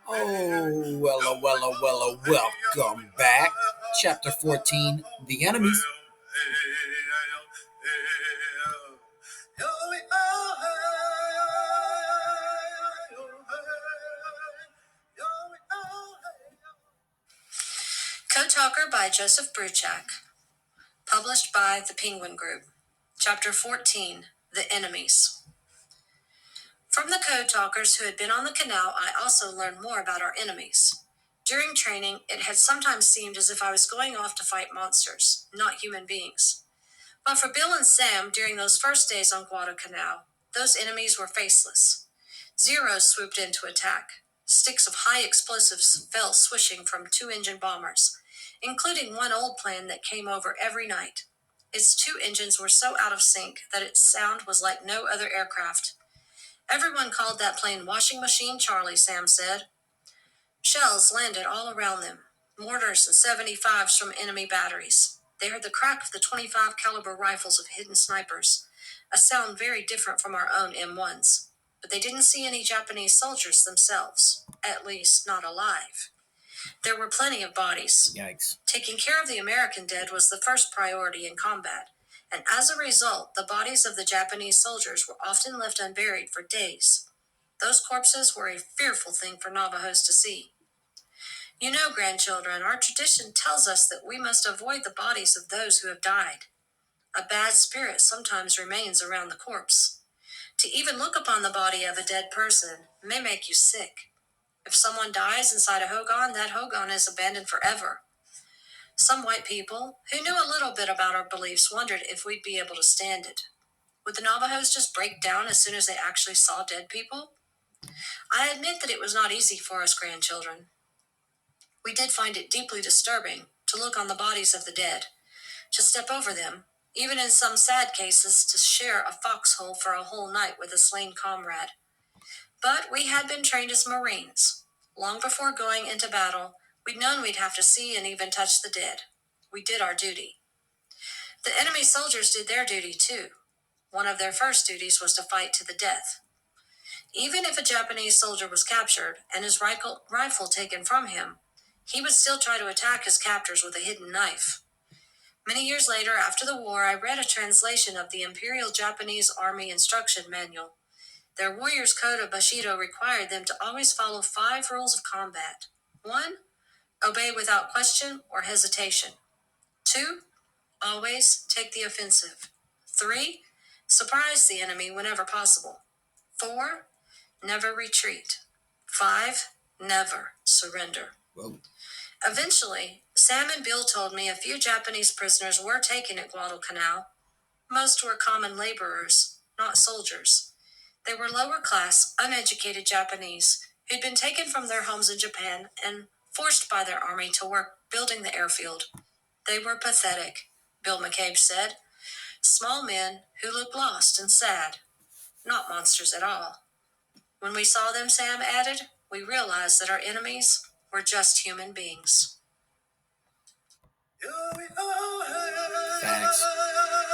Oh, welcome back. Chapter 14, The Enemies. Code Talker by Joseph Bruchac. Published by the Penguin Group. Chapter 14, The Enemies. From the Code Talkers who had been on the canal, I also learned more about our enemies. During training, it had sometimes seemed as if I was going off to fight monsters, not human beings. But for Bill and Sam, during those first days on Guadalcanal, those enemies were faceless. Zeros swooped in to attack. Sticks of high explosives fell swishing from two-engine bombers, including one old plane that came over every night. Its two engines were so out of sync that its sound was like no other aircraft. Everyone called that plane Washing Machine Charlie, Sam said. Shells landed all around them, mortars and 75s from enemy batteries. They heard the crack of the 25 caliber rifles of hidden snipers, a sound very different from our own M1s. But they didn't see any Japanese soldiers themselves, at least not alive. There were plenty of bodies. Yikes. Taking care of the American dead was the first priority in combat, and as a result, the bodies of the Japanese soldiers were often left unburied for days. Those corpses were a fearful thing for Navajos to see. You know, grandchildren, our tradition tells us that we must avoid the bodies of those who have died. A bad spirit sometimes remains around the corpse. To even look upon the body of a dead person may make you sick. If someone dies inside a hogan, that hogan is abandoned forever. Some white people, who knew a little bit about our beliefs, wondered if we'd be able to stand it. Would the Navajos just break down as soon as they actually saw dead people? I admit that it was not easy for us grandchildren. We did find it deeply disturbing to look on the bodies of the dead, to step over them, even in some sad cases to share a foxhole for a whole night with a slain comrade. But we had been trained as Marines. Long before going into battle, we'd known we'd have to see and even touch the dead. We did our duty. The enemy soldiers did their duty too. One of their first duties was to fight to the death. Even if a Japanese soldier was captured and his rifle taken from him, he would still try to attack his captors with a hidden knife. Many years later, after the war, I read a translation of the Imperial Japanese Army Instruction Manual. Their warrior's code of Bushido required them to always follow 5 rules of combat. 1. Obey without question or hesitation. 2. Always take the offensive. 3. Surprise the enemy whenever possible. 4. Never retreat. 5. Never surrender. Whoa. Eventually, Sam and Bill told me a few Japanese prisoners were taken at Guadalcanal. Most were common laborers, not soldiers. They were lower-class, uneducated Japanese who'd been taken from their homes in Japan and forced by their army to work building the airfield. They were pathetic, Bill McCabe said. Small men who looked lost and sad. Not monsters at all. When we saw them, Sam added, we realized that our enemies were just human beings. Facts.